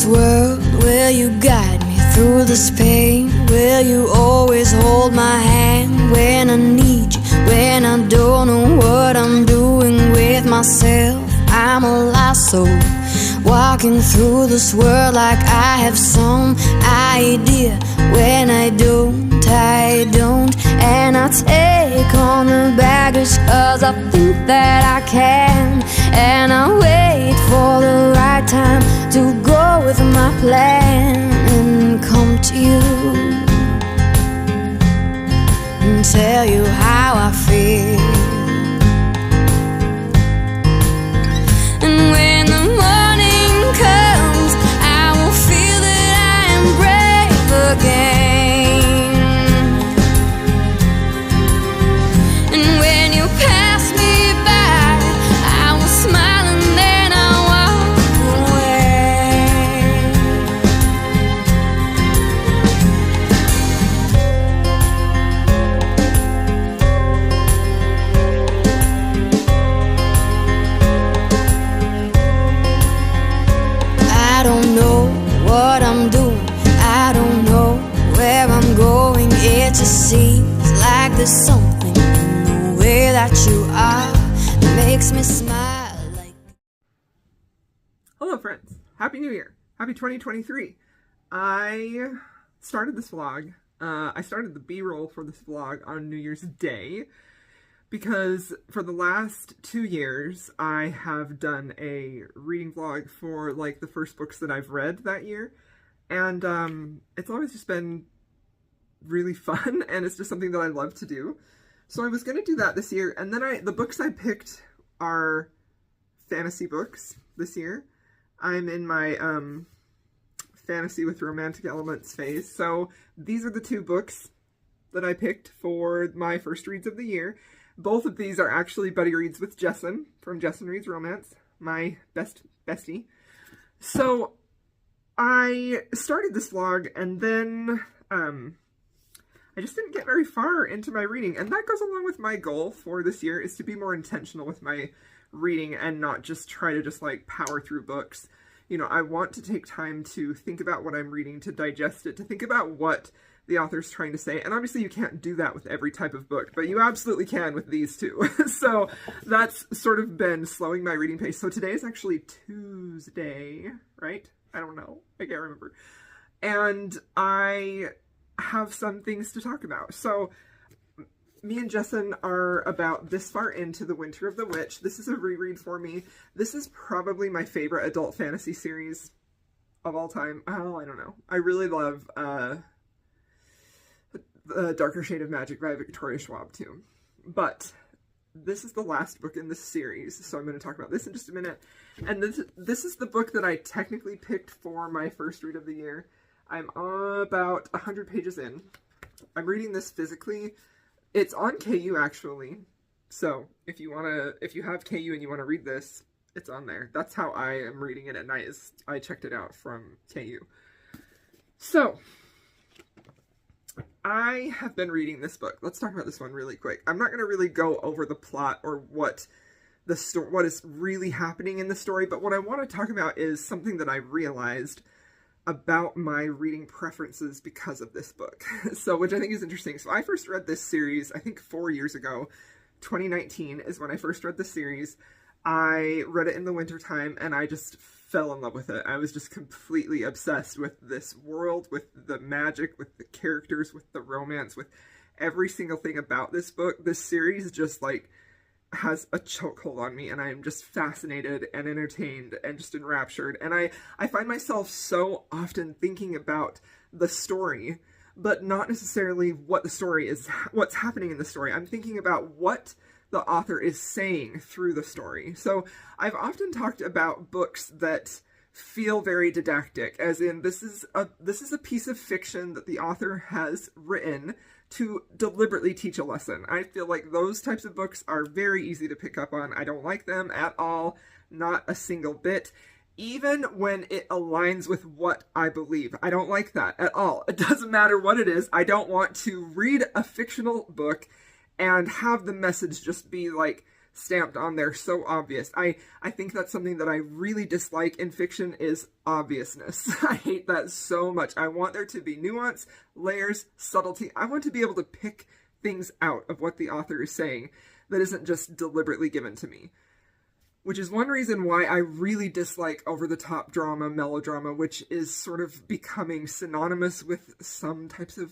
this world? Will you guide me through this pain? Will you always hold my hand when I need you, when I don't know what I'm doing with myself? I'm a lost soul, walking through this world like I have some idea. When I don't, and I take on the baggage 'cause I think that I can. And I wait for the right time to go with my plan and come to you and tell you how I feel. And when the morning comes, I will feel that I am brave again. I don't know what I'm doing, I don't know where I'm going. It just seems like there's something in the way that you are that makes me smile like... Hello friends, Happy New Year, Happy 2023. I started this vlog, I started the B-roll for this vlog on New Year's Day because for the last 2 years I have done a reading vlog for like the first books that I've read that year, and it's always just been really fun and it's just something that I love to do. So I was going to do that this year, and then the books I picked are fantasy books this year. I'm in my fantasy with romantic elements phase, so these are the 2 books that I picked for my first reads of the year. Both of these are actually buddy reads with Jesson from Jesson Reads Romance, my bestie. So I started this vlog and then I just didn't get very far into my reading, and that goes along with my goal for this year, is to be more intentional with my reading and not just try to just like power through books. You know, I want to take time to think about what I'm reading, to digest it, to think about what the author's trying to say. And obviously you can't do that with every type of book, but you absolutely can with these too. So that's sort of been slowing my reading pace. So today is actually Tuesday, right? I don't know. I can't remember. And I have some things to talk about. So me and Jesson are about this far into The Winter of the Witch. This is a reread for me. This is probably my favorite adult fantasy series of all time. Oh, I don't know. I really love The Darker Shade of Magic by Victoria Schwab too. But this is the last book in this series, so I'm going to talk about this in just a minute. And this is the book that I technically picked for my first read of the year. I'm about 100 pages in. I'm reading this physically. It's on KU actually. So if you have KU and you want to read this, it's on there. That's how I am reading it at night, is I checked it out from KU. So I have been reading this book. Let's talk about this one really quick. I'm not going to really go over the plot or what is really happening in the story, but what I want to talk about is something that I realized about my reading preferences because of this book. So, which I think is interesting. So I first read this series, I think 4 years ago. 2019 is when I first read this series. I read it in the wintertime and I just fell in love with it. I was just completely obsessed with this world, with the magic, with the characters, with the romance, with every single thing about this book. This series just like has a chokehold on me, and I'm just fascinated and entertained and just enraptured. And I find myself so often thinking about the story, but not necessarily what the story is, what's happening in the story. I'm thinking about what the author is saying through the story. So I've often talked about books that feel very didactic, as in this is a piece of fiction that the author has written to deliberately teach a lesson. I feel like those types of books are very easy to pick up on. I don't like them at all, not a single bit. Even when it aligns with what I believe, I don't like that at all. It doesn't matter what it is. I don't want to read a fictional book and have the message just be like stamped on there, so obvious. I think that's something that I really dislike in fiction is obviousness. I hate that so much. I want there to be nuance, layers, subtlety. I want to be able to pick things out of what the author is saying that isn't just deliberately given to me. Which is one reason why I really dislike over-the-top drama, melodrama, which is sort of becoming synonymous with some types of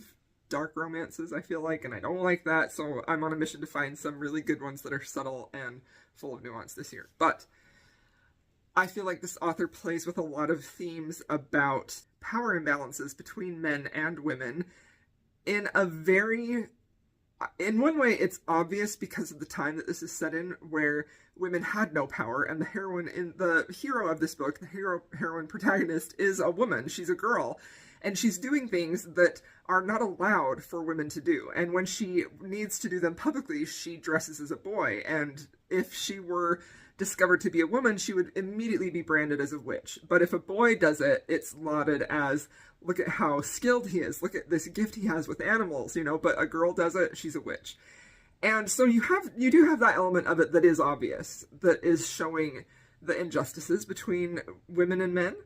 dark romances, I feel like, and I don't like that, so I'm on a mission to find some really good ones that are subtle and full of nuance this year. But I feel like this author plays with a lot of themes about power imbalances between men and women in a very... In one way, it's obvious because of the time that this is set in, where women had no power, and the hero of this book, the heroine protagonist, is a woman. She's a girl, and she's doing things that are not allowed for women to do. And when she needs to do them publicly, she dresses as a boy. And if she were discovered to be a woman, she would immediately be branded as a witch. But if a boy does it, it's lauded as, look at how skilled he is, look at this gift he has with animals, but a girl does it, she's a witch. And so you do have that element of it that is obvious, that is showing the injustices between women and men.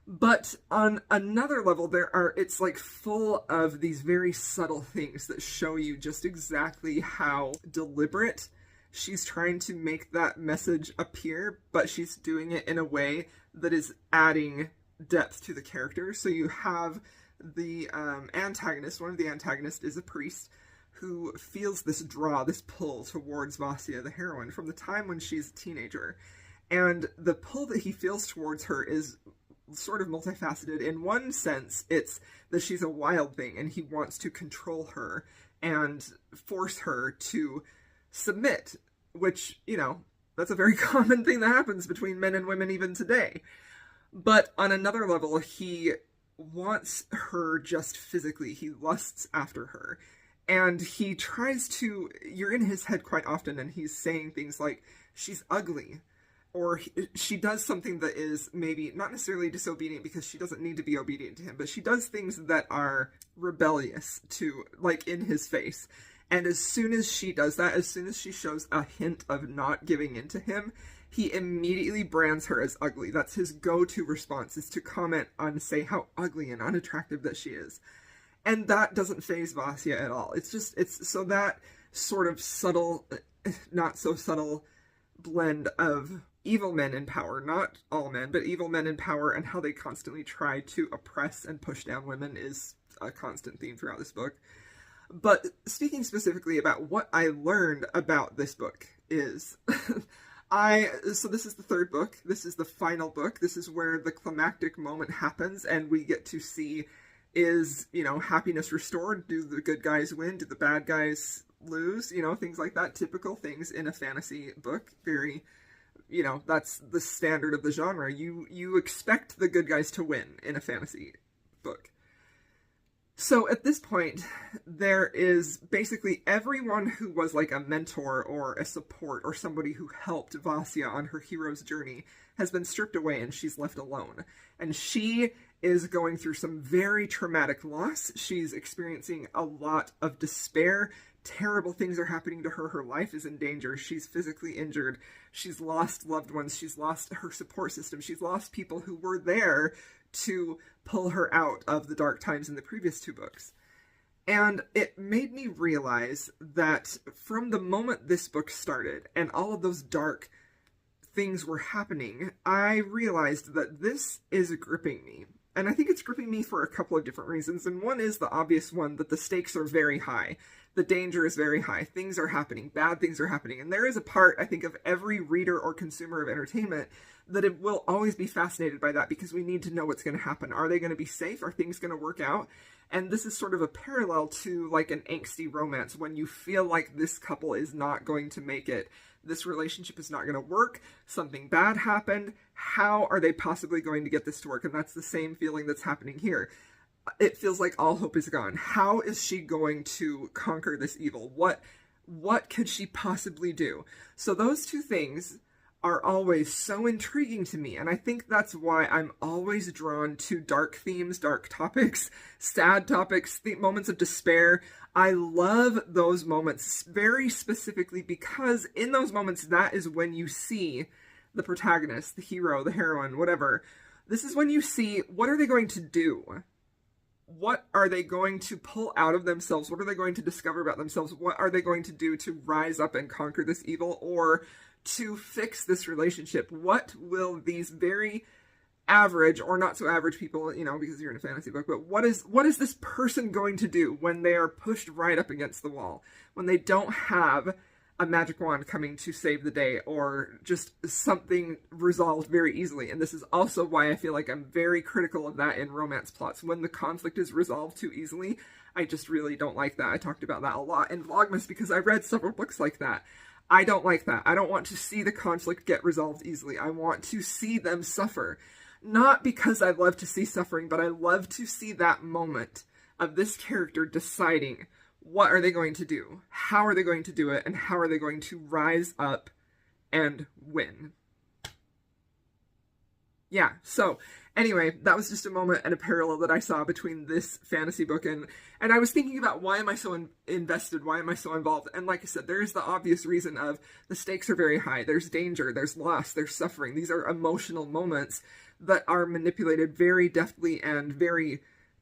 But on another level, it's like full of these very subtle things that show you just exactly how deliberate she's trying to make that message appear, but she's doing it in a way that is adding depth to the character. So you have the antagonist, one of the antagonists is a priest who feels this draw, this pull towards Vasya, the heroine, from the time when she's a teenager. And the pull that he feels towards her is sort of multifaceted. In one sense, it's that she's a wild thing and he wants to control her and force her to submit, which, that's a very common thing that happens between men and women even today. But on another level, he wants her just physically. He lusts after her. And he tries to, you're in his head quite often, and he's saying things like, she's ugly. Or she does something that is maybe not necessarily disobedient because she doesn't need to be obedient to him, but she does things that are rebellious in his face. And as soon as she does that, as soon as she shows a hint of not giving in to him, he immediately brands her as ugly. That's his go-to response, is to comment on, say, how ugly and unattractive that she is. And that doesn't faze Vasya at all. It's so that sort of subtle, not so subtle blend of evil men in power, not all men, but evil men in power, and how they constantly try to oppress and push down women is a constant theme throughout this book. But speaking specifically about what I learned about this book is, so this is the third book, this is the final book, this is where the climactic moment happens, and we get to see, is, happiness restored? Do the good guys win? Do the bad guys lose? Things like that, typical things in a fantasy book, very, that's the standard of the genre. You expect the good guys to win in a fantasy book. So at this point, there is basically everyone who was like a mentor or a support or somebody who helped Vasya on her hero's journey has been stripped away, and she's left alone. And she is going through some very traumatic loss. She's experiencing a lot of despair. Terrible things are happening to her. Her life is in danger. She's physically injured. She's lost loved ones. She's lost her support system. She's lost people who were there to pull her out of the dark times in the previous two books. And it made me realize that from the moment this book started and all of those dark things were happening, I realized that this is gripping me. And I think it's gripping me for a couple of different reasons. And one is the obvious one, that the stakes are very high. The danger is very high. Things are happening. Bad things are happening. And there is a part, I think, of every reader or consumer of entertainment that it will always be fascinated by that, because we need to know what's going to happen. Are they going to be safe? Are things going to work out? And this is sort of a parallel to like an angsty romance, when you feel like this couple is not going to make it. This relationship is not going to work. Something bad happened. How are they possibly going to get this to work? And that's the same feeling that's happening here. It feels like all hope is gone. How is she going to conquer this evil? What could she possibly do? So those two things are always so intriguing to me, and I think that's why I'm always drawn to dark themes, dark topics, sad topics, moments of despair. I love those moments very specifically because in those moments, that is when you see the protagonist, the hero, the heroine, whatever. This is when you see, what are they going to do? What are they going to pull out of themselves? What are they going to discover about themselves? What are they going to do to rise up and conquer this evil or to fix this relationship? What will these very average or not so average people, you know, because you're in a fantasy book, but what is this person going to do when they are pushed right up against the wall, when they don't have a magic wand coming to save the day or just something resolved very easily? And this is also why I feel like I'm very critical of that in romance plots. When the conflict is resolved too easily, I just really don't like that. I talked about that a lot in Vlogmas because I read several books like that. I don't like that. I don't want to see the conflict get resolved easily. I want to see them suffer. Not because I love to see suffering, but I love to see that moment of this character deciding what are they going to do, how are they going to do it, and how are they going to rise up and win. Yeah, so anyway, that was just a moment and a parallel that I saw between this fantasy book and I was thinking about why am I so invested, why am I so involved? And like I said, there's the obvious reason of the stakes are very high, there's danger, there's loss, there's suffering. These are emotional moments that are manipulated very deftly and very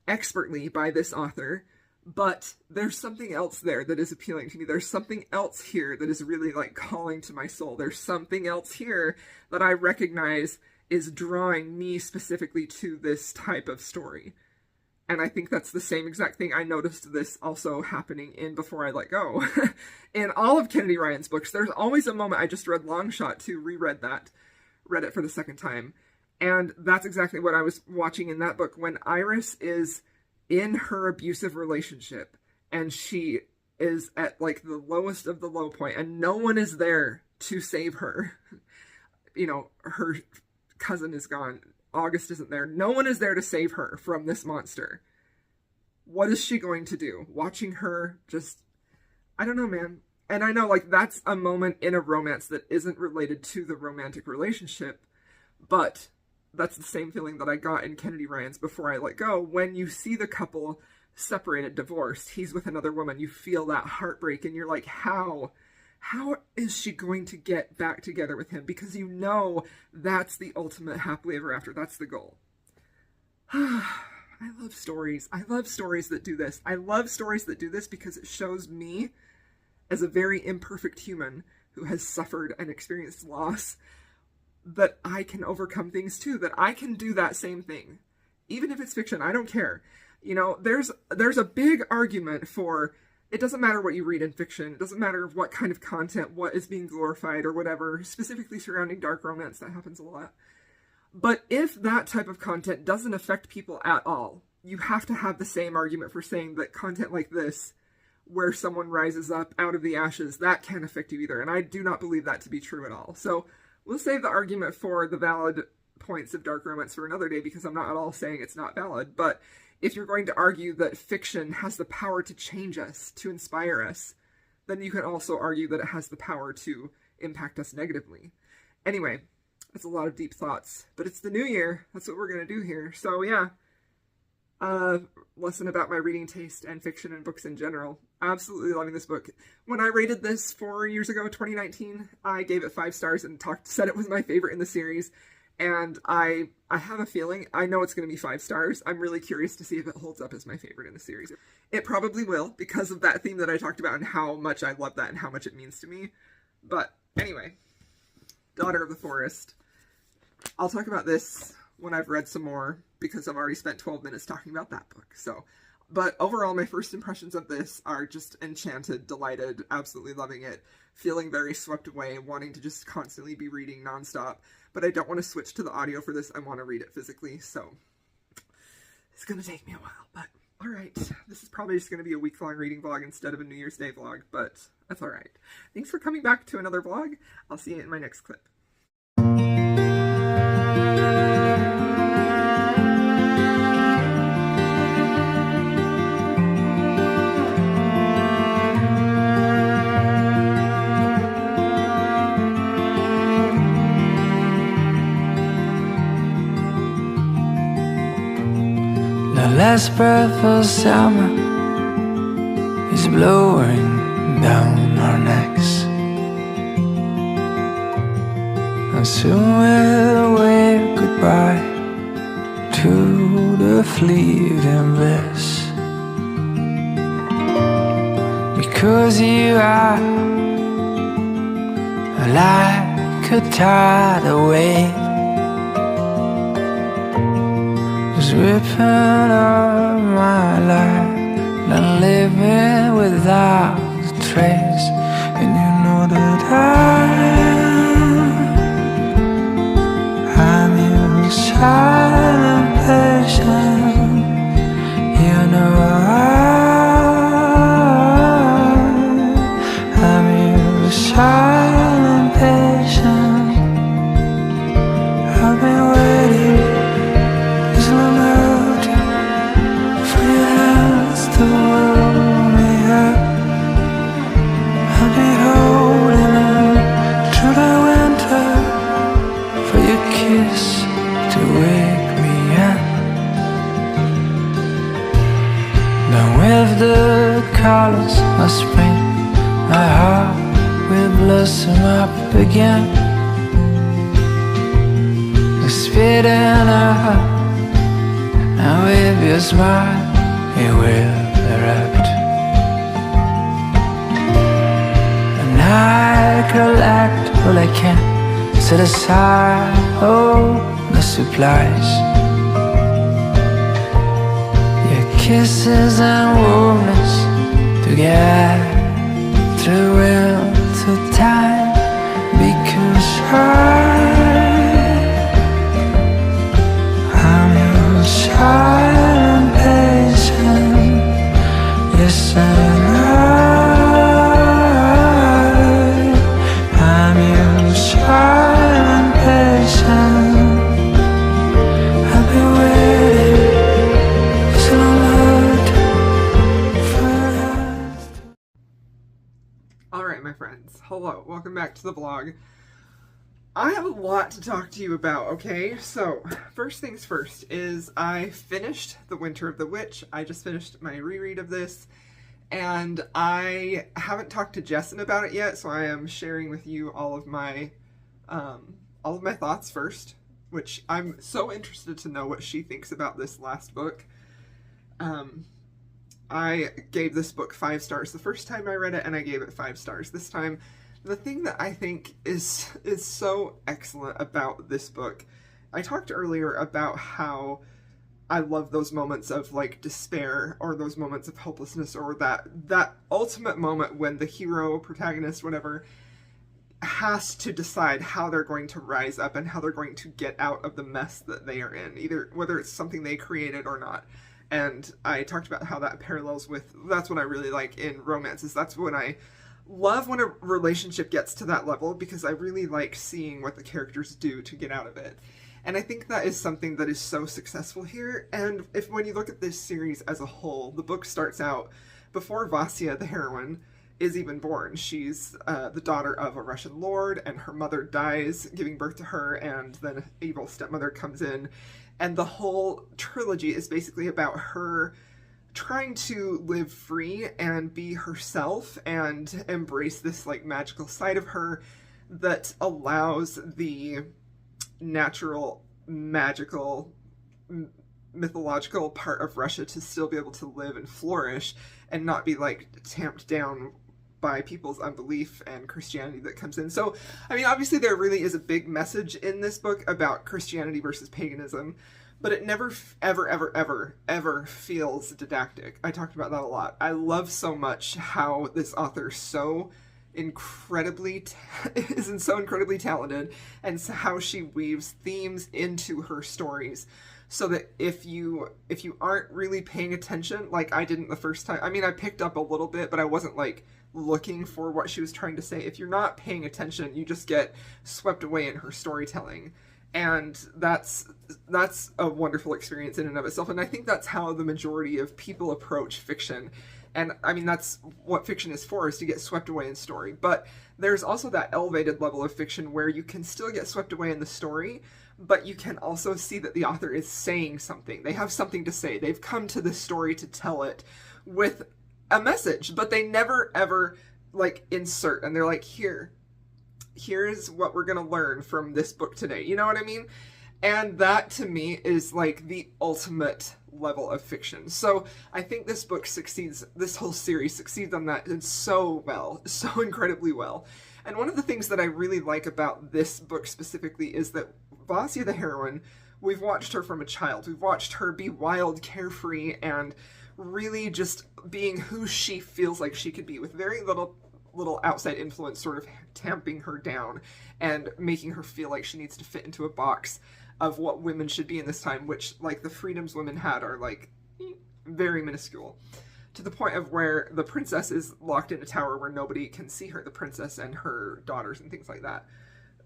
expertly by this author. But there's something else there that is appealing to me. There's something else here that is really like calling to my soul. There's something else here that I recognize is drawing me specifically to this type of story. And I think that's the same exact thing. I noticed this also happening in Before I Let Go. In all of Kennedy Ryan's books, there's always a moment. I just read Longshot too, reread that, read it for the second time. And that's exactly what I was watching in that book when Iris is in her abusive relationship and she is at like the lowest of the low point and no one is there to save her. You know, her cousin is gone. August isn't there. No one is there to save her from this monster. What is she going to do? Watching her just, I don't know, man. And I know like that's a moment in a romance that isn't related to the romantic relationship, but that's the same feeling that I got in Kennedy Ryan's Before I Let Go. When you see the couple separated, divorced, he's with another woman, you feel that heartbreak and you're like, how is she going to get back together with him? Because you know that's the ultimate happily ever after. That's the goal. I love stories. I love stories that do this. I love stories that do this because it shows me as a very imperfect human who has suffered and experienced loss that I can overcome things too, that I can do that same thing. Even if it's fiction, I don't care. You know, there's a big argument for, it doesn't matter what you read in fiction, it doesn't matter what kind of content, what is being glorified or whatever, specifically surrounding dark romance, that happens a lot. But if that type of content doesn't affect people at all, you have to have the same argument for saying that content like this, where someone rises up out of the ashes, that can't affect you either. And I do not believe that to be true at all. So we'll save the argument for the valid points of dark romance for another day because I'm not at all saying it's not valid. But if you're going to argue that fiction has the power to change us, to inspire us, then you can also argue that it has the power to impact us negatively. Anyway, that's a lot of deep thoughts, but it's the new year. That's what we're going to do here. So yeah, lesson about my reading taste and fiction and books in general. Absolutely loving this book. When I rated this 4 years ago, 2019, I gave it 5 stars and said it was my favorite in the series. And I have a feeling, I know it's going to be 5 stars. I'm really curious to see if it holds up as my favorite in the series. It probably will because of that theme that I talked about and how much I love that and how much it means to me. But anyway, Daughter of the Forest. I'll talk about this when I've read some more because I've already spent 12 minutes talking about that book. So, but overall, my first impressions of this are just enchanted, delighted, absolutely loving it, feeling very swept away, wanting to just constantly be reading nonstop. But I don't want to switch to the audio for this. I want to read it physically, so it's going to take me a while. But all right, this is probably just going to be a week-long reading vlog instead of a New Year's Day vlog, but that's all right. Thanks for coming back to another vlog. I'll see you in my next clip. The last breath of summer is is blowing down our necks, and soon we'll wave goodbye to the fleeting bliss. Because you are like a tidal wave, just ripping up my life and living without a trace. And you know that I'm your silent patient. You know I'm your silent patient. I've been waiting this long out for your hands to hold me up. I'll be holding on through the winter for your kiss to wake me up. Then with the colors of spring, my heart will blossom up again. The speeding up, and with your smile it will erupt. And I collect all I can, set aside all the supplies. Your kisses and warmness to get through winter time. Because I'm your silent patient. Yes, I'm your silent patient. I've been waiting so long for us. Alright, my friends. Hello. Welcome back to the vlog. I have a lot to talk to you about, okay? So, first things first is I finished The Winter of the Witch. I just finished my reread of this, and I haven't talked to Jesson about it yet, so I am sharing with you all of my thoughts first, which I'm so interested to know what she thinks about this last book. I gave this book 5 stars the first time I read it, and I gave it 5 stars this time. The thing that I think is so excellent about this book, I talked earlier about how I love those moments of like despair, or those moments of hopelessness, or that ultimate moment when the hero, protagonist, whatever, has to decide how they're going to rise up and how they're going to get out of the mess that they are in, either whether it's something they created or not. And I talked about how that parallels with, that's what I really like in romances. That's when I love when a relationship gets to that level, because I really like seeing what the characters do to get out of it. And I think that is something that is so successful here. And when you look at this series as a whole, the book starts out before Vasya, the heroine, is even born. She's the daughter of a Russian lord, and her mother dies giving birth to her, and then an evil stepmother comes in. And the whole trilogy is basically about her trying to live free and be herself and embrace this like magical side of her that allows the natural, magical, mythological part of Russia to still be able to live and flourish and not be like tamped down by people's unbelief and Christianity that comes in. So, I mean, obviously there really is a big message in this book about Christianity versus paganism, but it never, ever feels didactic. I talked about that a lot. I love so much how this author is so incredibly talented, and how she weaves themes into her stories, so that if you aren't really paying attention, like I didn't the first time, I mean, I picked up a little bit, but I wasn't like looking for what she was trying to say. If you're not paying attention, you just get swept away in her storytelling. And that's a wonderful experience in and of itself. And I think that's how the majority of people approach fiction. And I mean, that's what fiction is for, is to get swept away in story. But there's also that elevated level of fiction where you can still get swept away in the story, but you can also see that the author is saying something. They have something to say. They've come to this story to tell it with a message, but they never ever like insert, and they're like, here's what we're gonna learn from this book today. You know what I mean? And that to me is like the ultimate level of fiction. So I think this book succeeds, this whole series succeeds on that so well, so incredibly well. And one of the things that I really like about this book specifically is that Vasya the heroine, we've watched her from a child. We've watched her be wild, carefree, and really just being who she feels like she could be, with very little outside influence sort of tamping her down and making her feel like she needs to fit into a box of what women should be in this time, which, like, the freedoms women had are, like, very minuscule. To the point of where the princess is locked in a tower where nobody can see her, the princess and her daughters and things like that.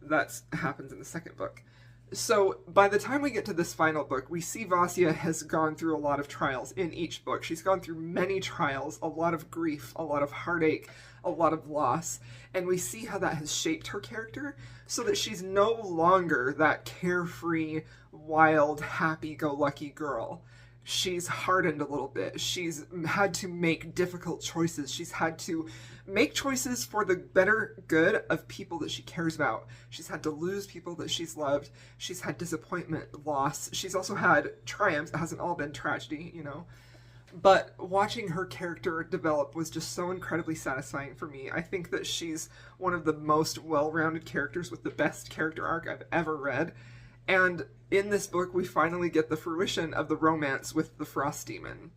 That happens in the second book. So by the time we get to this final book, we see Vasya has gone through a lot of trials in each book. She's gone through many trials, a lot of grief, a lot of heartache, a lot of loss, and we see how that has shaped her character so that she's no longer that carefree, wild, happy-go-lucky girl. She's hardened a little bit. She's had to make difficult choices. She's had to make choices for the better good of people that she cares about. She's had to lose people that she's loved. She's had disappointment, loss. She's also had triumphs. It hasn't all been tragedy, you know. But watching her character develop was just so incredibly satisfying for me. I think that she's one of the most well-rounded characters with the best character arc I've ever read. And in this book, we finally get the fruition of the romance with the Frost Demon.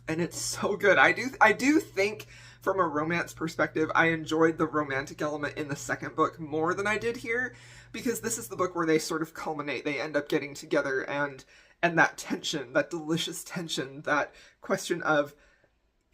And it's so good. I do think, from a romance perspective, I enjoyed the romantic element in the second book more than I did here, because this is the book where they sort of culminate. They end up getting together, and that tension, that delicious tension, that question of,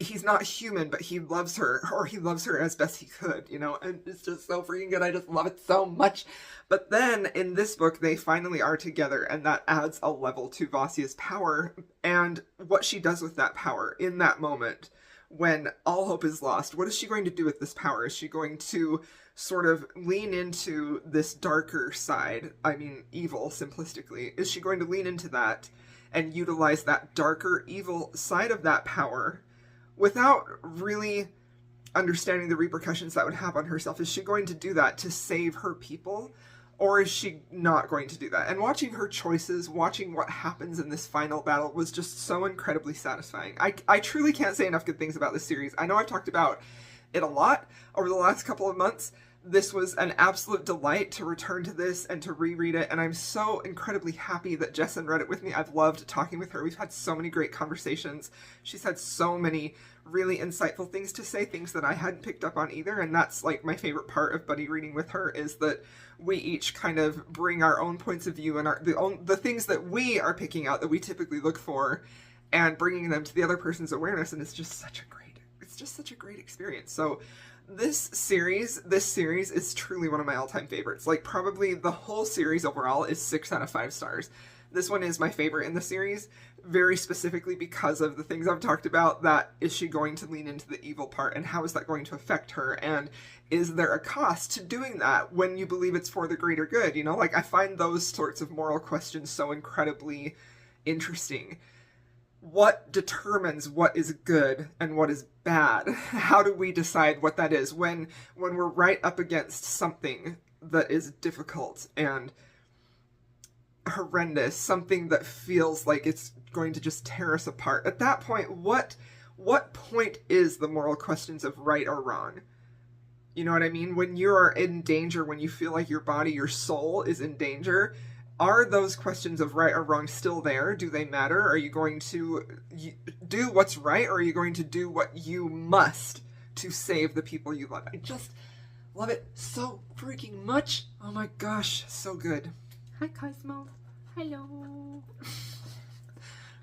he's not human, but he loves her, or he loves her as best he could, you know, and it's just so freaking good. I just love it so much. But then in this book, they finally are together, and that adds a level to Vasya's power and what she does with that power in that moment when all hope is lost. What is she going to do with this power? Is she going to sort of lean into this darker side? I mean, evil, simplistically. Is she going to lean into that and utilize that darker, evil side of that power without really understanding the repercussions that would have on herself? Is she going to do that to save her people? Or is she not going to do that? And watching her choices, watching what happens in this final battle was just so incredibly satisfying. I truly can't say enough good things about this series. I know I've talked about it a lot over the last couple of months. This was an absolute delight to return to this and to reread it, and I'm so incredibly happy that Jessin read it with me. I've loved talking with her. We've had so many great conversations. She's had so many really insightful things to say, things that I hadn't picked up on either, and that's like my favorite part of buddy reading with her, is that we each kind of bring our own points of view and the things that we are picking out that we typically look for, and bringing them to the other person's awareness, and it's just such a great experience. So this series is truly one of my all-time favorites. Like, probably the whole series overall is 6 out of 5 stars. This one is my favorite in the series, very specifically because of the things I've talked about. That, is she going to lean into the evil part, and how is that going to affect her, and is there a cost to doing that when you believe it's for the greater good? You know, like, I find those sorts of moral questions so incredibly interesting. What determines what is good and what is bad? How do we decide what that is when we're right up against something that is difficult and horrendous, something that feels like it's going to just tear us apart? At that point, what point is the moral questions of right or wrong? You know what I mean? When you are in danger, when you feel like your body, your soul is in danger, are those questions of right or wrong still there? Do they matter? Are you going to do what's right, or are you going to do what you must to save the people you love? I just love it so freaking much. Oh my gosh, so good. Hi, Cosmo. Hello.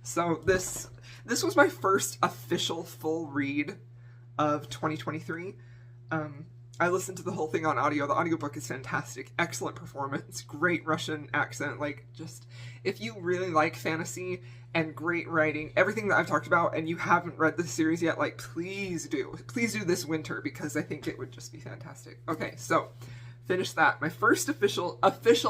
So this was my first official full read of 2023. I listened to the whole thing on audio. The audiobook is fantastic. Excellent performance. Great Russian accent. Like, just, if you really like fantasy and great writing, everything that I've talked about, and you haven't read this series yet, like, please do. Please do this winter, because I think it would just be fantastic. Okay, so finished that. My first official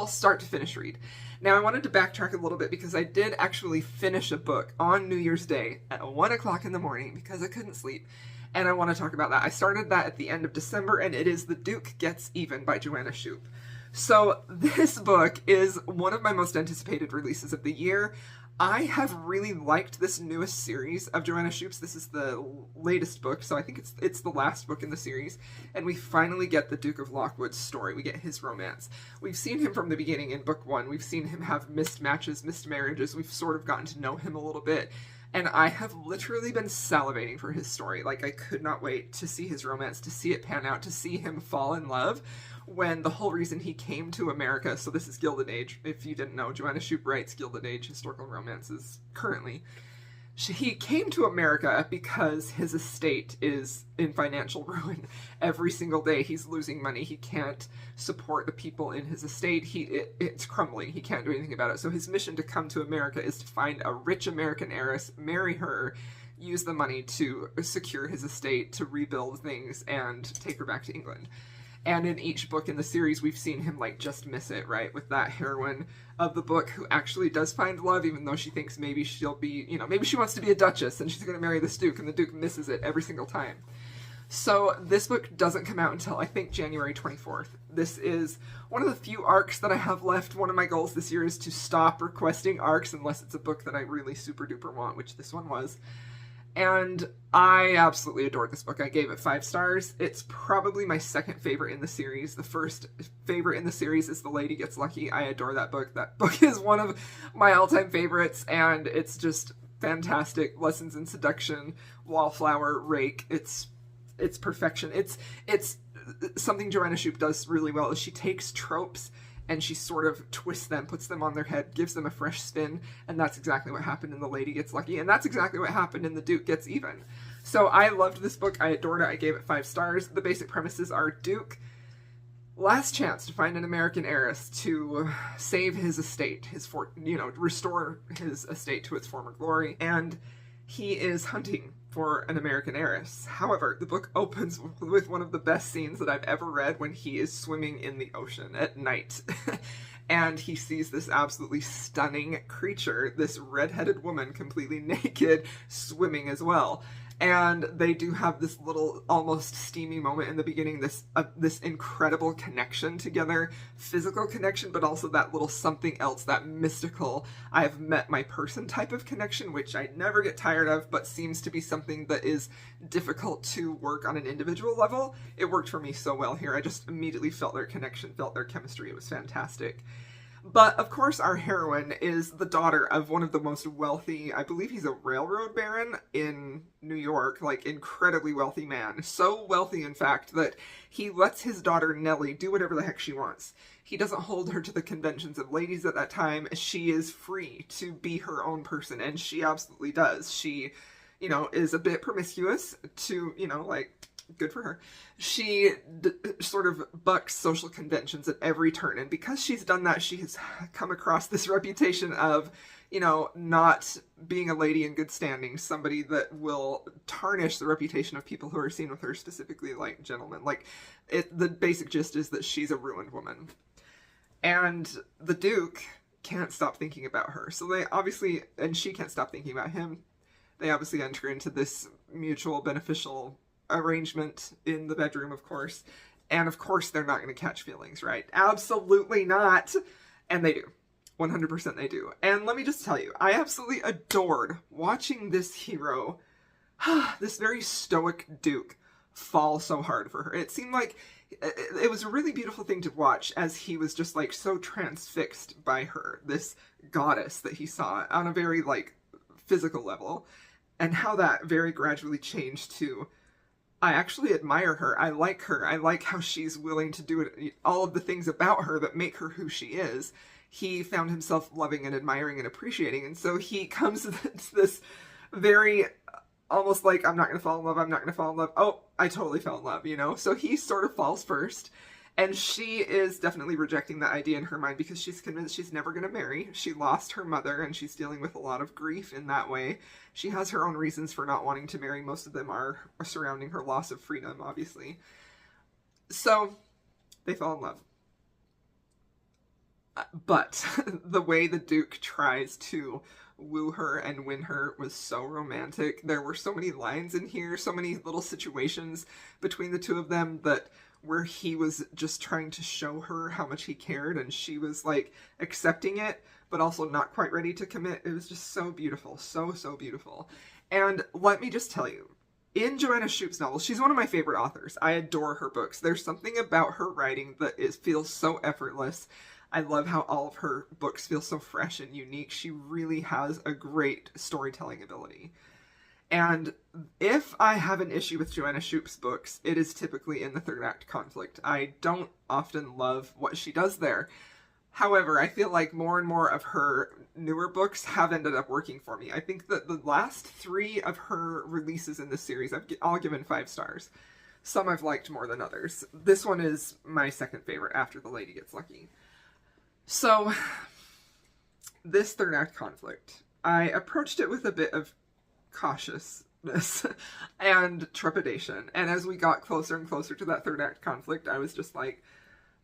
start to finish read. Now I wanted to backtrack a little bit because I did actually finish a book on New Year's Day at 1 o'clock in the morning because I couldn't sleep. And I want to talk about that. I started that at the end of December, and it is The Duke Gets Even by Joanna Shupe. So this book is one of my most anticipated releases of the year. I have really liked this newest series of Joanna Shupe's. This is the latest book, so I think it's the last book in the series. And we finally get the Duke of Lockwood's story. We get his romance. We've seen him from the beginning in book 1. We've seen him have missed matches, missed marriages. We've sort of gotten to know him a little bit. And I have literally been salivating for his story. Like, I could not wait to see his romance, to see it pan out, to see him fall in love, when the whole reason he came to America, so this is Gilded Age, if you didn't know, Joanna Shupe writes Gilded Age historical romances currently. He came to America because his estate is in financial ruin. Every single day he's losing money. He can't support the people in his estate. It's crumbling. He can't do anything about it. So his mission to come to America is to find a rich American heiress, marry her, use the money to secure his estate, to rebuild things, and take her back to England. And in each book in the series, we've seen him, like, just miss it, right? With that heroine of the book who actually does find love, even though she thinks maybe she'll be, maybe she wants to be a duchess and she's going to marry this duke, and the duke misses it every single time. So this book doesn't come out until, I think, January 24th. This is one of the few arcs that I have left. One of my goals this year is to stop requesting arcs unless it's a book that I really super duper want, which this one was. And I absolutely adored this book. I gave it 5 stars. It's probably my second favorite in the series. The first favorite in the series is The Lady Gets Lucky. I adore that book. That book is one of my all-time favorites, and it's just fantastic. Lessons in Seduction, Wallflower, Rake. It's perfection. It's something Joanna Shupe does really well is she takes tropes and she sort of twists them, puts them on their head, gives them a fresh spin, and that's exactly what happened in The Lady Gets Lucky, and that's exactly what happened in The Duke Gets Even. So I loved this book, I adored it, I gave it 5 stars. The basic premises are Duke, last chance to find an American heiress to save his estate, restore his estate to its former glory, and he is hunting for an American heiress. However, the book opens with one of the best scenes that I've ever read when he is swimming in the ocean at night. And he sees this absolutely stunning creature, this red-headed woman completely naked, swimming as well. And they do have this little almost steamy moment in the beginning, this incredible connection together, physical connection, but also that little something else, that mystical, I've met my person type of connection, which I never get tired of, but seems to be something that is difficult to work on an individual level. It worked for me so well here. I just immediately felt their connection, felt their chemistry. It was fantastic. But, of course, our heroine is the daughter of one of the most wealthy, I believe he's a railroad baron in New York, like, incredibly wealthy man. So wealthy, in fact, that he lets his daughter Nellie do whatever the heck she wants. He doesn't hold her to the conventions of ladies at that time. She is free to be her own person, and she absolutely does. She, is a bit promiscuous to, good for her. She sort of bucks social conventions at every turn, and because she's done that, she has come across this reputation of, not being a lady in good standing, somebody that will tarnish the reputation of people who are seen with her, specifically, like, gentlemen. The basic gist is that she's a ruined woman. And the Duke can't stop thinking about her, so they obviously, and she can't stop thinking about him, they obviously enter into this mutual beneficial arrangement in the bedroom, of course. And of course they're not going to catch feelings, right? Absolutely not. And they do. 100% they do. And let me just tell you, I absolutely adored watching this hero, this very stoic Duke, fall so hard for her. It seemed like it was a really beautiful thing to watch as he was just, like, so transfixed by her, this goddess that he saw on a very, like, physical level, and how that very gradually changed to, I actually admire her. I like her. I like how she's willing to do it, all of the things about her that make her who she is. He found himself loving and admiring and appreciating. And so he comes to this very, almost like, I'm not going to fall in love. I'm not going to fall in love. Oh, I totally fell in love, So he sort of falls first. And she is definitely rejecting that idea in her mind because she's convinced she's never going to marry. She lost her mother and she's dealing with a lot of grief in that way. She has her own reasons for not wanting to marry. Most of them are surrounding her loss of freedom, obviously. So they fall in love. But the way the Duke tries to woo her and win her was so romantic. There were so many lines in here, so many little situations between the two of them that where he was just trying to show her how much he cared, and she was like accepting it, but also not quite ready to commit. It was just so beautiful. So, so beautiful. And let me just tell you, in Joanna Shupe's novels, she's one of my favorite authors. I adore her books. There's something about her writing that feels so effortless. I love how all of her books feel so fresh and unique. She really has a great storytelling ability. And if I have an issue with Joanna Shupe's books, it is typically in the third act conflict. I don't often love what she does there. However, I feel like more and more of her newer books have ended up working for me. I think that the last 3 of her releases in this series, I've all given 5 stars. Some I've liked more than others. This one is my second favorite after The Lady Gets Lucky. So, this third act conflict, I approached it with a bit of cautiousness and trepidation. And as we got closer and closer to that third act conflict, I was just like,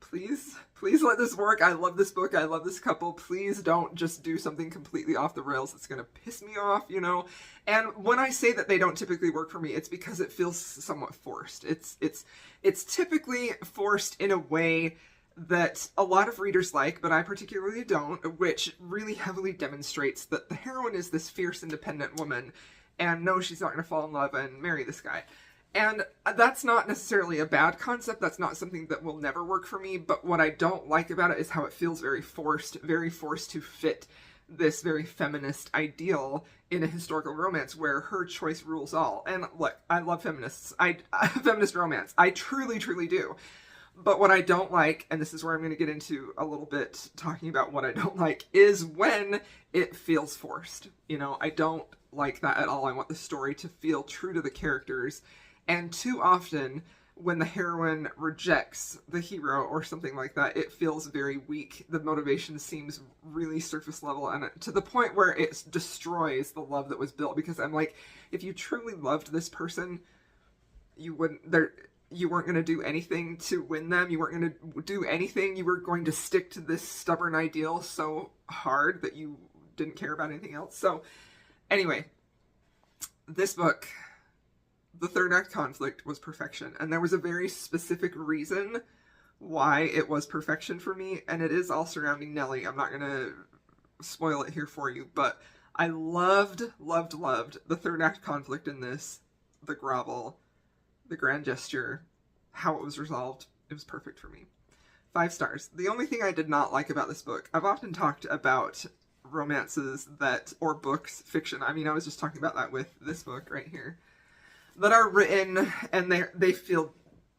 please let this work. I love this book. I love this couple. Please don't just do something completely off the rails that's going to piss me off, you know? And when I say that they don't typically work for me, it's because it feels somewhat forced. It's typically forced in a way that a lot of readers like, but I particularly don't, which really heavily demonstrates that the heroine is this fierce, independent woman, and no, she's not going to fall in love and marry this guy. And that's not necessarily a bad concept. That's not something that will never work for me. But what I don't like about it is how it feels very forced to fit this very feminist ideal in a historical romance where her choice rules all. And look, I love feminists. Feminist romance. I truly, truly do. But what I don't like, and this is where I'm going to get into a little bit talking about what I don't like, is when it feels forced. You know, I don't like that at all. I want the story to feel true to the characters. And too often, when the heroine rejects the hero or something like that, it feels very weak. The motivation seems really surface level, and to the point where it destroys the love that was built. Because I'm like, if you truly loved this person, you weren't going to do anything to win them. You weren't going to do anything. You were going to stick to this stubborn ideal so hard that you didn't care about anything else. So anyway, this book, the third act conflict, was perfection. And there was a very specific reason why it was perfection for me. And it is all surrounding Nellie. I'm not going to spoil it here for you, but I loved the third act conflict in this. The grovel, the grand gesture, how it was resolved. It was perfect for me. 5 stars. The only thing I did not like about this book, I've often talked about romances or books, fiction. I mean, I was just talking about that with this book right here, that are written and they feel,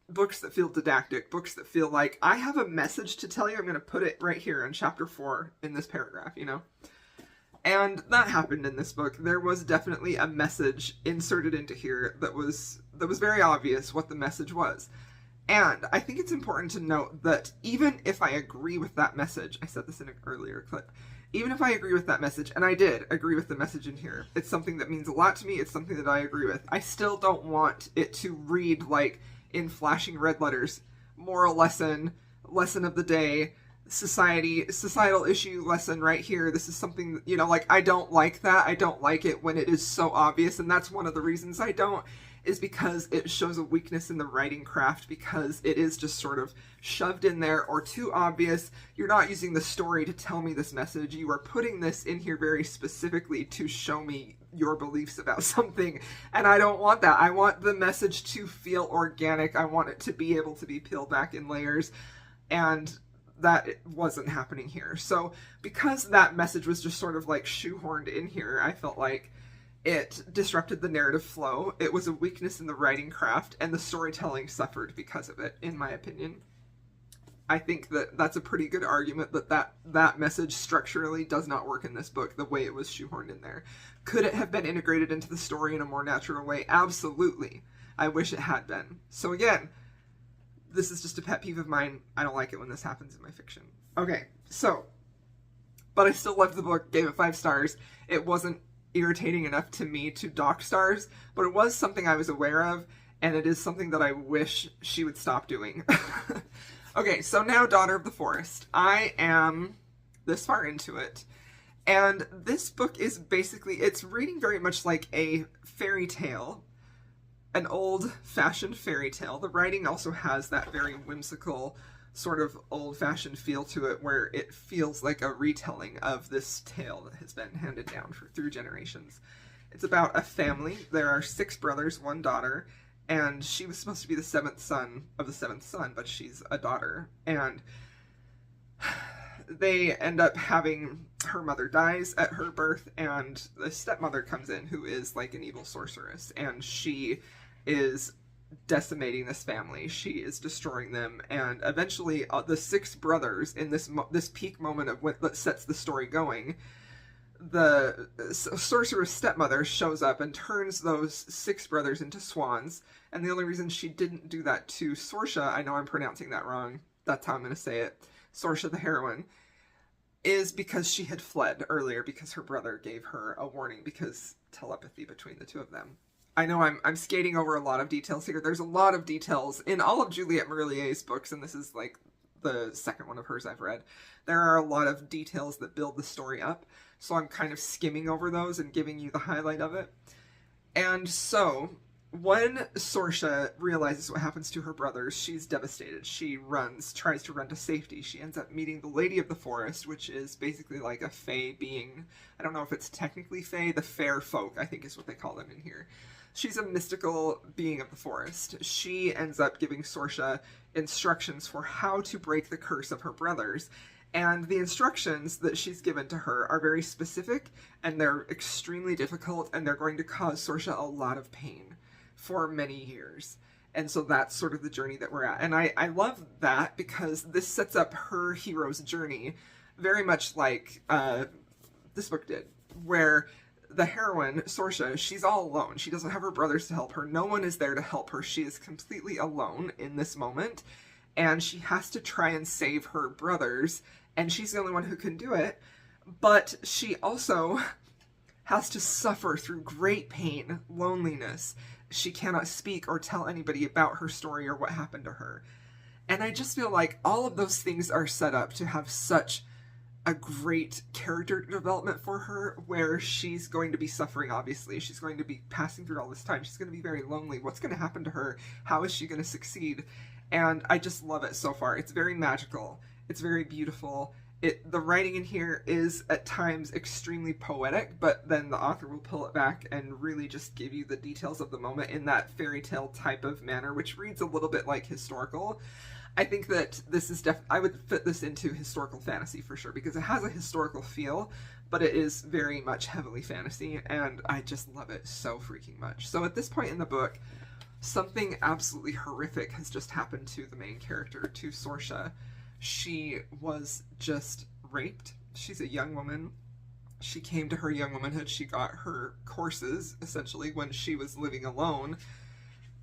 books that feel didactic, books that feel like, I have a message to tell you, I'm going to put it right here in chapter 4 in this paragraph, you know? And that happened in this book. There was definitely a message inserted into here that was very obvious what the message was. And I think it's important to note that even if I agree with that message, I said this in an earlier clip, even if I agree with that message, and I did agree with the message in here, it's something that means a lot to me, it's something that I agree with, I still don't want it to read like in flashing red letters, moral lesson of the day, societal issue lesson right here. This is something, you know, like, I don't like that. I don't like it when it is so obvious, and that's one of the reasons I don't, is because it shows a weakness in the writing craft, because it is just sort of shoved in there or too obvious. You're not using the story to tell me this message. You are putting this in here very specifically to show me your beliefs about something, and I don't want that. I want the message to feel organic. I want it to be able to be peeled back in layers, and that wasn't happening here. So because that message was just sort of like shoehorned in here, I felt like it disrupted the narrative flow. It was a weakness in the writing craft, and the storytelling suffered because of it, in my opinion. I think that that's a pretty good argument that message structurally does not work in this book the way it was shoehorned in there. Could it have been integrated into the story in a more natural way? Absolutely. I wish it had been. So again, this is just a pet peeve of mine. I don't like it when this happens in my fiction. Okay, so, but I still loved the book, gave it 5 stars. It wasn't irritating enough to me to dock stars, but it was something I was aware of, and it is something that I wish she would stop doing. Okay, so now Daughter of the Forest. I am this far into it. And this book is basically, it's reading very much like a fairy tale, an old-fashioned fairy tale. The writing also has that very whimsical, sort of old-fashioned feel to it, where it feels like a retelling of this tale that has been handed down through generations. It's about a family. There are 6 brothers, 1 daughter, and she was supposed to be the 7th son of the 7th son, but she's a daughter. And they end up having, her mother dies at her birth, and the stepmother comes in, who is like an evil sorceress, and she is decimating this family. She is destroying them, and eventually the 6 brothers, in this peak moment of what that sets the story going, the sorceress stepmother shows up and turns those 6 brothers into swans. And the only reason she didn't do that to Sorsha, I know I'm pronouncing that wrong, that's how I'm going to say it, Sorsha the heroine, is because she had fled earlier because her brother gave her a warning, because telepathy between the two of them. I know I'm skating over a lot of details here. There's a lot of details in all of Juliette Marillier's books, and this is like the second one of hers I've read. There are a lot of details that build the story up, so I'm kind of skimming over those and giving you the highlight of it. And so, when Sorsha realizes what happens to her brothers, she's devastated. She tries to run to safety. She ends up meeting the Lady of the Forest, which is basically like a fae being. I don't know if it's technically fae, the fair folk, I think is what they call them in here. She's a mystical being of the forest. She ends up giving Sorsha instructions for how to break the curse of her brothers. And the instructions that she's given to her are very specific, and they're extremely difficult, and they're going to cause Sorsha a lot of pain for many years. And so that's sort of the journey that we're at. And I love that, because this sets up her hero's journey very much like this book did, where the heroine, Sorsha, she's all alone. She doesn't have her brothers to help her. No one is there to help her. She is completely alone in this moment, and she has to try and save her brothers, and she's the only one who can do it. But she also has to suffer through great pain, loneliness. She cannot speak or tell anybody about her story or what happened to her. And I just feel like all of those things are set up to have such a great character development for her, where she's going to be suffering, obviously. She's going to be passing through all this time. She's going to be very lonely. What's going to happen to her? How is she going to succeed? And I just love it so far. It's very magical. It's very beautiful. The writing in here is at times extremely poetic, but then the author will pull it back and really just give you the details of the moment in that fairy tale type of manner, which reads a little bit like historical. I think that this is I would fit this into historical fantasy for sure, because it has a historical feel, but it is very much heavily fantasy, and I just love it so freaking much. So at this point in the book, something absolutely horrific has just happened to the main character, to Sorsha. She was just raped. She's a young woman. She came to her young womanhood. She got her courses, essentially, when she was living alone.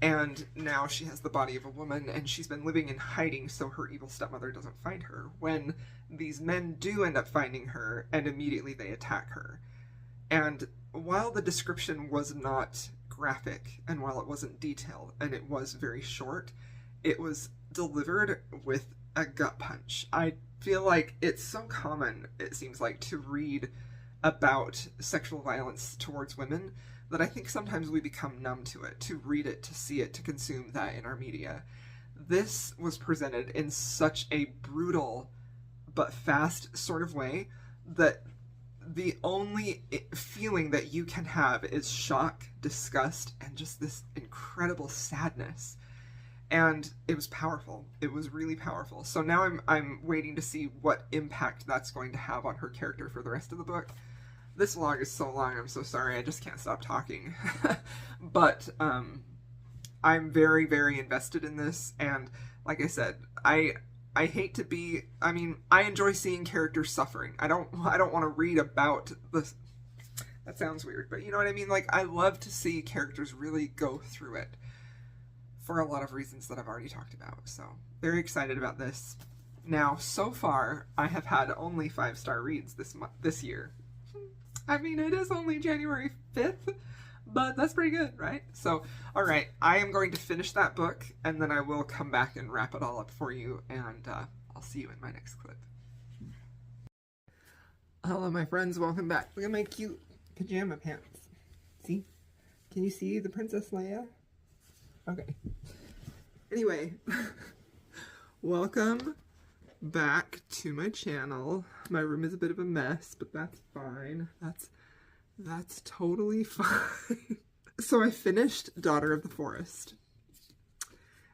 And now she has the body of a woman, and she's been living in hiding so her evil stepmother doesn't find her. When these men do end up finding her, and immediately they attack her. And while the description was not graphic, and while it wasn't detailed, and it was very short, it was delivered with a gut punch. I feel like it's so common, it seems like, to read about sexual violence towards women, that I think sometimes we become numb to it, to read it, to see it, to consume that in our media. This was presented in such a brutal but fast sort of way that the only feeling that you can have is shock, disgust, and just this incredible sadness. And it was powerful. It was really powerful. So now I'm waiting to see what impact that's going to have on her character for the rest of the book. This vlog is so long, I'm so sorry, I just can't stop talking. But I'm very, very invested in this, and like I said, I hate to be, I enjoy seeing characters suffering. I don't want to read about this. That sounds weird, but you know what I mean? Like, I love to see characters really go through it for a lot of reasons that I've already talked about. So, very excited about this. Now, so far, I have had only 5-star reads this year. I mean, it is only January 5th, but that's pretty good, right? So, all right, I am going to finish that book, and then I will come back and wrap it all up for you, and I'll see you in my next clip. Hello, my friends. Welcome back. Look at my cute pajama pants. See? Can you see the Princess Leia? Okay. Anyway, welcome back to my channel. My room is a bit of a mess, but that's fine. That's totally fine. So I finished Daughter of the Forest.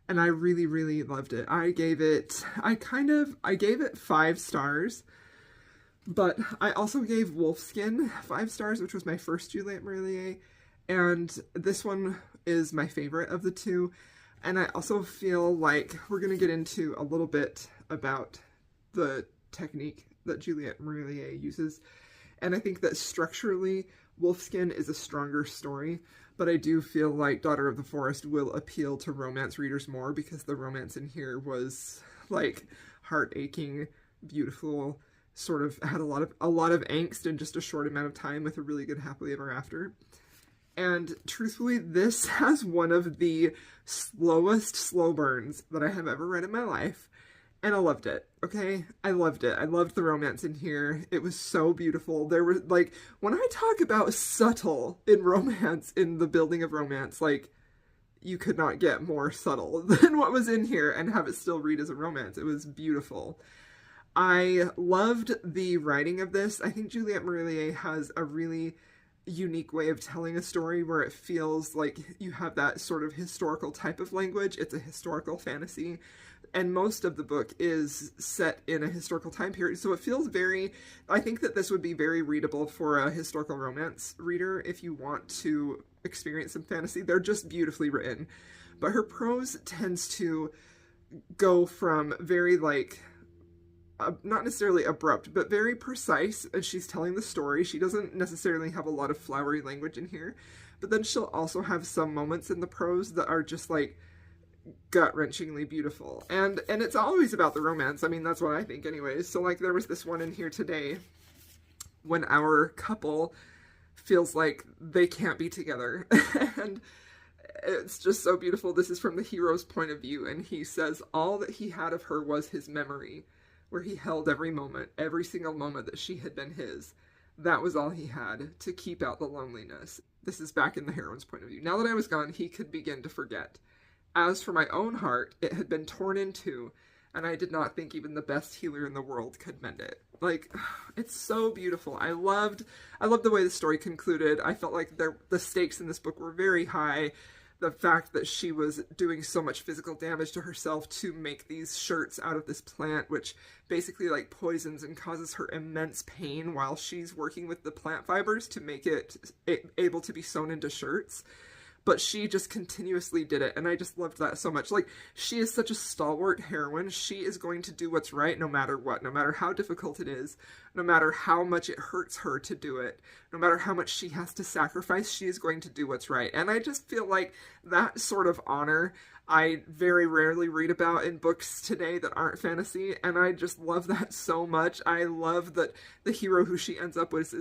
And I really, really loved it. I gave it 5 stars. But I also gave Wolfskin 5 stars, which was my first Juliette Marillier, and this one is my favorite of the two. And I also feel like we're going to get into a little bit about the technique that Juliette Marillier uses. And I think that structurally, Wolfskin is a stronger story, but I do feel like Daughter of the Forest will appeal to romance readers more because the romance in here was like heart-aching, beautiful, sort of had a lot of angst in just a short amount of time with a really good happily ever after. And truthfully, this has one of the slowest slow burns that I have ever read in my life. And I loved it, okay? I loved it. I loved the romance in here. It was so beautiful. There were, like, when I talk about subtle in romance, in the building of romance, like, you could not get more subtle than what was in here and have it still read as a romance. It was beautiful. I loved the writing of this. I think Juliette Marillier has a really unique way of telling a story where it feels like you have that sort of historical type of language. It's a historical fantasy, and most of the book is set in a historical time period. So it feels very, I think that this would be very readable for a historical romance reader if you want to experience some fantasy. They're just beautifully written. But her prose tends to go from very like, not necessarily abrupt, but very precise as she's telling the story. She doesn't necessarily have a lot of flowery language in here, but then she'll also have some moments in the prose that are just like gut-wrenchingly beautiful. And it's always about the romance. I mean, that's what I think anyways. So like there was this one in here today when our couple feels like they can't be together. And it's just so beautiful. This is from the hero's point of view, and he says all that he had of her was his memory, where he held every moment, every single moment that she had been his. That was all he had to keep out the loneliness. This is back in the heroine's point of view. Now that I was gone, he could begin to forget. As for my own heart, it had been torn in two, and I did not think even the best healer in the world could mend it. Like, it's so beautiful. I loved the way the story concluded. I felt like the stakes in this book were very high. The fact that she was doing so much physical damage to herself to make these shirts out of this plant, which basically like poisons and causes her immense pain while she's working with the plant fibers to make it able to be sewn into shirts. But she just continuously did it, and I just loved that so much. Like, she is such a stalwart heroine. She is going to do what's right no matter what, no matter how difficult it is, no matter how much it hurts her to do it, no matter how much she has to sacrifice, she is going to do what's right. And I just feel like that sort of honor I very rarely read about in books today that aren't fantasy, and I just love that so much. I love that the hero who she ends up with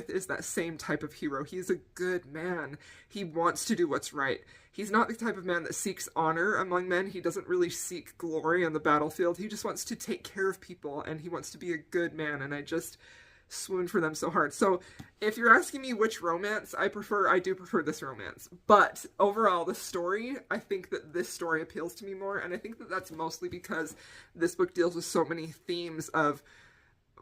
is that same type of hero. He's a good man. He wants to do what's right. He's not the type of man that seeks honor among men. He doesn't really seek glory on the battlefield. He just wants to take care of people, and he wants to be a good man, and I just swoon for them so hard. So if you're asking me which romance I do prefer this romance. But overall, the story, I think that this story appeals to me more, and I think that that's mostly because this book deals with so many themes of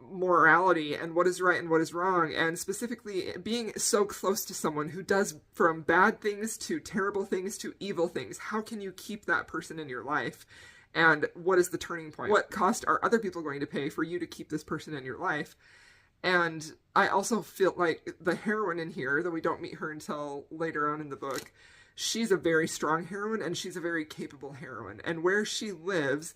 morality and what is right and what is wrong, and specifically being so close to someone who does from bad things to terrible things to evil things. How can you keep that person in your life? And what is the turning point? What cost are other people going to pay for you to keep this person in your life? And I also feel like the heroine in here, though we don't meet her until later on in the book, she's a very strong heroine, and she's a very capable heroine. And where she lives,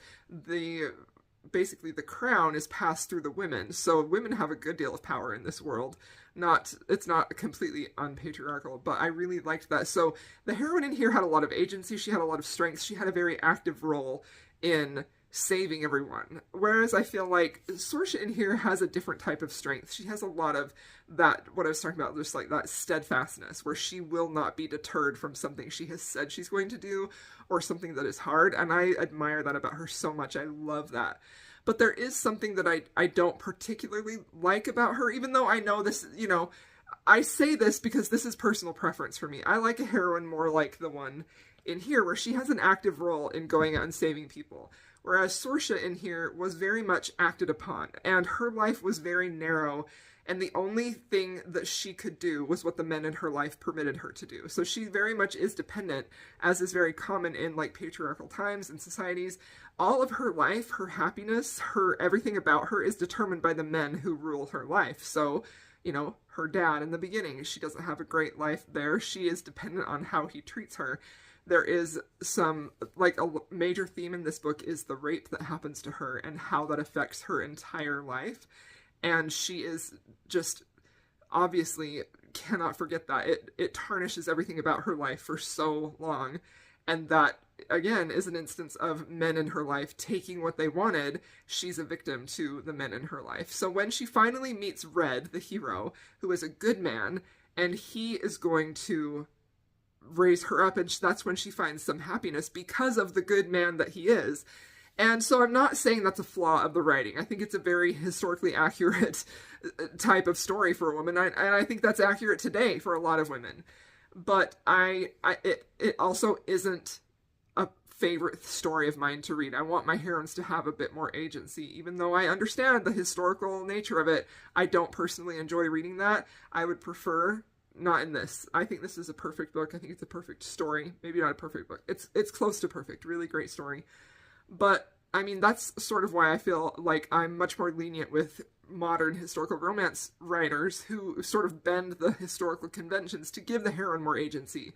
basically the crown is passed through the women. So women have a good deal of power in this world. It's not completely unpatriarchal, but I really liked that. So the heroine in here had a lot of agency. She had a lot of strength. She had a very active role in saving everyone. Whereas I feel like Saoirse in here has a different type of strength. She has a lot of that, what I was talking about, just like that steadfastness, where she will not be deterred from something she has said she's going to do, or something that is hard, and I admire that about her so much. I love that. But there is something that I don't particularly like about her, even though I know this, you know, I say this because this is personal preference for me. I like a heroine more like the one in here, where she has an active role in going out and saving people. Whereas Sorsha in here was very much acted upon, and her life was very narrow, and the only thing that she could do was what the men in her life permitted her to do. So she very much is dependent, as is very common in like patriarchal times and societies. All of her life, her happiness, her everything about her is determined by the men who rule her life. So, you know, her dad in the beginning, she doesn't have a great life there. She is dependent on how he treats her. There is some, like, a major theme in this book is the rape that happens to her and how that affects her entire life. And she is just, obviously, cannot forget that. It tarnishes everything about her life for so long. And that, again, is an instance of men in her life taking what they wanted. She's a victim to the men in her life. So when she finally meets Red, the hero, who is a good man, and he is going to raise her up, and that's when she finds some happiness because of the good man that he is. And so I'm not saying that's a flaw of the writing. I think it's a very historically accurate type of story for a woman, and I think that's accurate today for a lot of women. But it also isn't a favorite story of mine to read. I want my heroines to have a bit more agency. Even though I understand the historical nature of it, I don't personally enjoy reading that. I would prefer not in this. I think this is a perfect book. I think it's a perfect story. Maybe not a perfect book. It's close to perfect. Really great story. But, I mean, that's sort of why I feel like I'm much more lenient with modern historical romance writers who sort of bend the historical conventions to give the heroine more agency.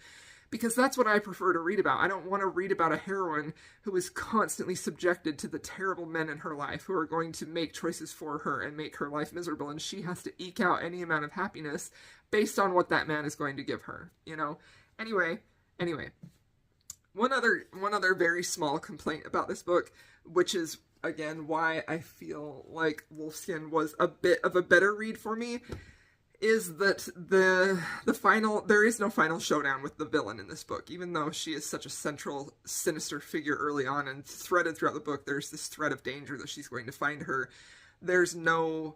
Because that's what I prefer to read about. I don't want to read about a heroine who is constantly subjected to the terrible men in her life who are going to make choices for her and make her life miserable, and she has to eke out any amount of happiness based on what that man is going to give her, you know? Anyway. One other very small complaint about this book, which is, again, why I feel like Wolfskin was a bit of a better read for me, is that there is no final showdown with the villain in this book. Even though she is such a central, sinister figure early on and threaded throughout the book, there's this thread of danger that she's going to find her. There's no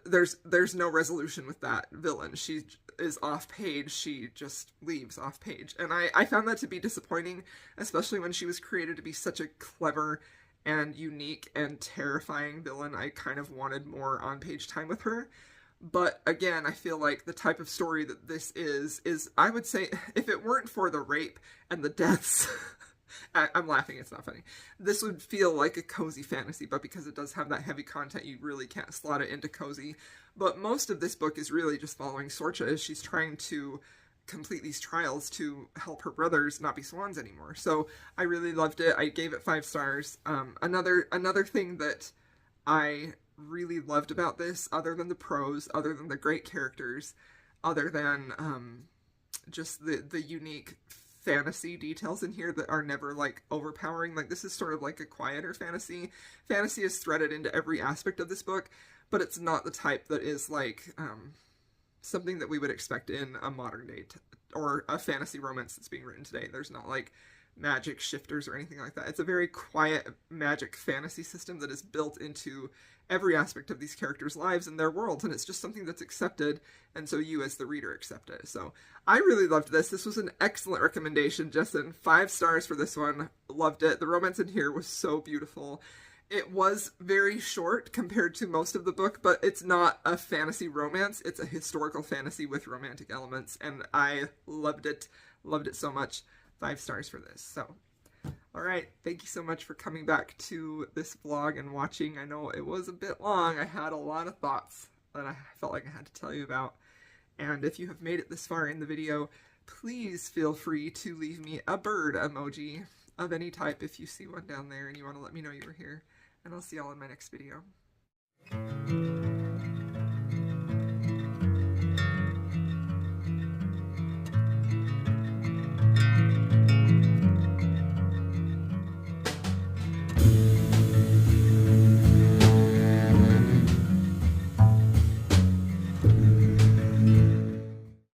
resolution with that villain. She is off page. She just leaves off page. And I found that to be disappointing, especially when she was created to be such a clever and unique and terrifying villain. I kind of wanted more on-page time with her. But again, I feel like the type of story that this is I would say, if it weren't for the rape and the deaths, I'm laughing, it's not funny, this would feel like a cozy fantasy, but because it does have that heavy content, you really can't slot it into cozy. But most of this book is really just following Sorcha as she's trying to complete these trials to help her brothers not be swans anymore. So I really loved it. I gave it 5 stars. Another thing that I really loved about this, other than the prose, other than the great characters, other than just the unique fantasy details in here that are never like overpowering. Like, this is sort of like a quieter fantasy. Fantasy is threaded into every aspect of this book, but it's not the type that is like something that we would expect in a modern day or a fantasy romance that's being written today. There's not like magic shifters or anything like that. It's a very quiet magic fantasy system that is built into every aspect of these characters' lives and their worlds, and it's just something that's accepted, and so you as the reader accept it. So I really loved this. This was an excellent recommendation, Justin. 5 stars for this one. Loved it. The romance in here was so beautiful. It was very short compared to most of the book, but it's not a fantasy romance. It's a historical fantasy with romantic elements, and I loved it. Loved it so much. 5 stars for this. So, all right. Thank you so much for coming back to this vlog and watching. I know it was a bit long. I had a lot of thoughts that I felt like I had to tell you about. And if you have made it this far in the video, please feel free to leave me a bird emoji of any type if you see one down there and you want to let me know you were here. And I'll see y'all in my next video.